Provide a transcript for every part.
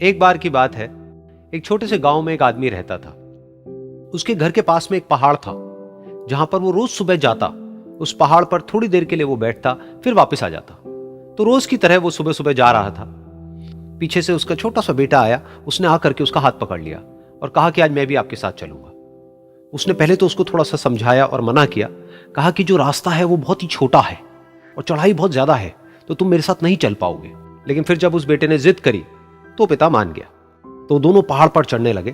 एक बार की बात है, एक छोटे से गांव में एक आदमी रहता था। उसके घर के पास में एक पहाड़ था जहां पर वो रोज सुबह जाता। उस पहाड़ पर थोड़ी देर के लिए वो बैठता, फिर वापस आ जाता। तो रोज की तरह वो सुबह सुबह जा रहा था। पीछे से उसका छोटा सा बेटा आया। उसने आकर के उसका हाथ पकड़ लिया और कहा कि आज मैं भी आपके साथ चलूंगा। उसने पहले तो उसको थोड़ा सा समझाया और मना किया। कहा कि जो रास्ता है वो बहुत ही छोटा है और चढ़ाई बहुत ज्यादा है, तो तुम मेरे साथ नहीं चल पाओगे। लेकिन फिर जब उस बेटे ने जिद करी तो पिता मान गया। तो दोनों पहाड़ पर चढ़ने लगे।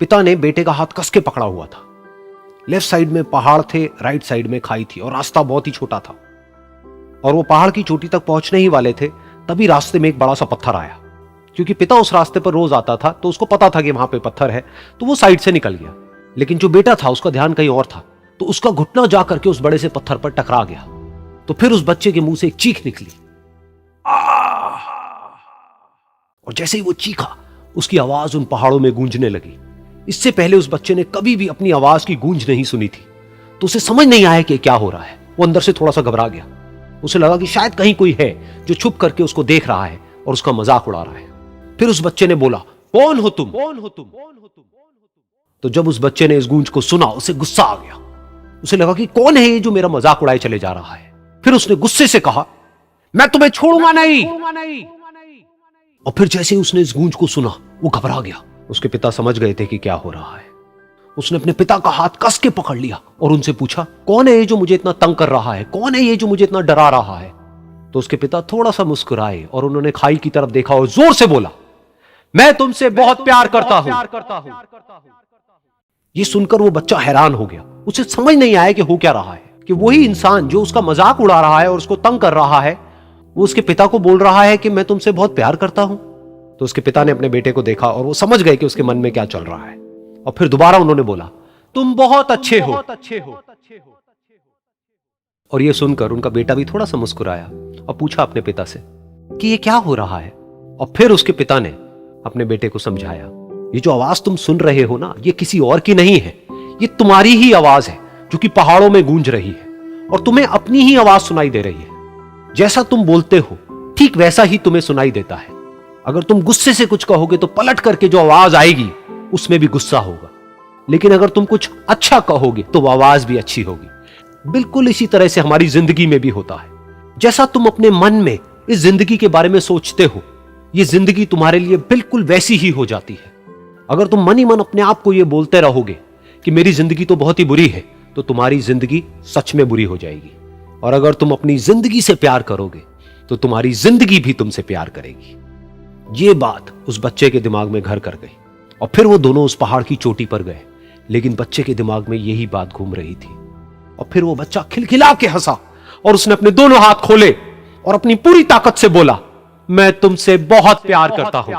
पिता ने बेटे का हाथ कस के पकड़ा हुआ था। लेफ्ट साइड में पहाड़ थे, राइट साइड में खाई थी और रास्ता बहुत ही छोटा था। और वो पहाड़ की चोटी तक पहुंचने ही वाले थे, तभी रास्ते में एक बड़ा सा पत्थर आया। क्योंकि पिता उस रास्ते पर रोज आता था तो उसको पता था कि वहां पे पत्थर है, तो वो साइड से निकल गया। लेकिन जो बेटा था उसका ध्यान कहीं और था, तो उसका घुटना जा करके उस बड़े से पत्थर पर टकरा गया। तो फिर उस बच्चे के मुंह से एक चीख निकली, और जैसे ही वो चीखा उसकी आवाज उन पहाड़ों में गूंजने लगी। इससे पहले उस बच्चे ने कभी भी अपनी आवाज की गूंज नहीं सुनी थी, तो उसे समझ नहीं आया कि क्या हो रहा है। वो अंदर से थोड़ा सा घबरा गया। उसे लगा कि शायद कहीं कोई है जो छुप करके उसको देख रहा है और उसका मजाक उड़ा रहा है। फिर उस बच्चे ने बोला, कौन हो तुम? कौन हो तुम? तो जब उस बच्चे ने इस गूंज को सुना, उसे गुस्सा आ गया। उसे लगा कि कौन है ये जो मेरा मजाक उड़ाए चले जा रहा है। फिर उसने गुस्से से कहा, मैं तुम्हें छोड़ूंगा नहीं। और फिर जैसे ही उसने इस गूंज को सुना, वो घबरा गया। उसके पिता समझ गए थे कि क्या हो रहा है। उसने अपने पिता का हाथ कस के पकड़ लिया और उनसे पूछा, कौन है ये जो मुझे इतना तंग कर रहा है? कौन है ये जो मुझे इतना डरा रहा है? तो उसके पिता थोड़ा सा मुस्कुराए और उन्होंने खाई की तरफ देखा और जोर से बोला, मैं तुमसे बहुत प्यार करता हूं। ये सुनकर वो बच्चा हैरान हो गया। उसे समझ नहीं आया कि हो क्या रहा है, कि वही इंसान जो उसका मजाक उड़ा रहा है और उसको तंग कर रहा है, वो उसके पिता को बोल रहा है कि मैं तुमसे बहुत प्यार करता हूं। तो उसके पिता ने अपने बेटे को देखा और वो समझ गए कि उसके मन में क्या चल रहा है। और फिर दोबारा उन्होंने बोला, तुम बहुत अच्छे हो। और ये सुनकर उनका बेटा भी थोड़ा सा मुस्कुराया और पूछा अपने पिता से कि ये क्या हो रहा है। और फिर उसके पिता ने अपने बेटे को समझाया, ये जो आवाज तुम सुन रहे हो ना, ये किसी और की नहीं है, ये तुम्हारी ही आवाज है जो कि पहाड़ों में गूंज रही है और तुम्हें अपनी ही आवाज सुनाई दे रही है। जैसा तुम बोलते हो ठीक वैसा ही तुम्हें सुनाई देता है। अगर तुम गुस्से से कुछ कहोगे तो पलट करके जो आवाज आएगी उसमें भी गुस्सा होगा, लेकिन अगर तुम कुछ अच्छा कहोगे तो वो आवाज भी अच्छी होगी। बिल्कुल इसी तरह से हमारी जिंदगी में भी होता है। जैसा तुम अपने मन में इस जिंदगी के बारे में सोचते हो, ये जिंदगी तुम्हारे लिए बिल्कुल वैसी ही हो जाती है। अगर तुम मन ही मन अपने आप को ये बोलते रहोगे कि मेरी जिंदगी तो बहुत ही बुरी है, तो तुम्हारी जिंदगी सच में बुरी हो जाएगी। और अगर तुम अपनी जिंदगी से प्यार करोगे तो तुम्हारी जिंदगी भी तुमसे प्यार करेगी। ये बात उस बच्चे के दिमाग में घर कर गई और फिर वो दोनों उस पहाड़ की चोटी पर गए। लेकिन बच्चे के दिमाग में यही बात घूम रही थी। और फिर वो बच्चा खिलखिला के हंसा और उसने अपने दोनों हाथ खोले और अपनी पूरी ताकत से बोला, मैं तुमसे बहुत प्यार करता हूं।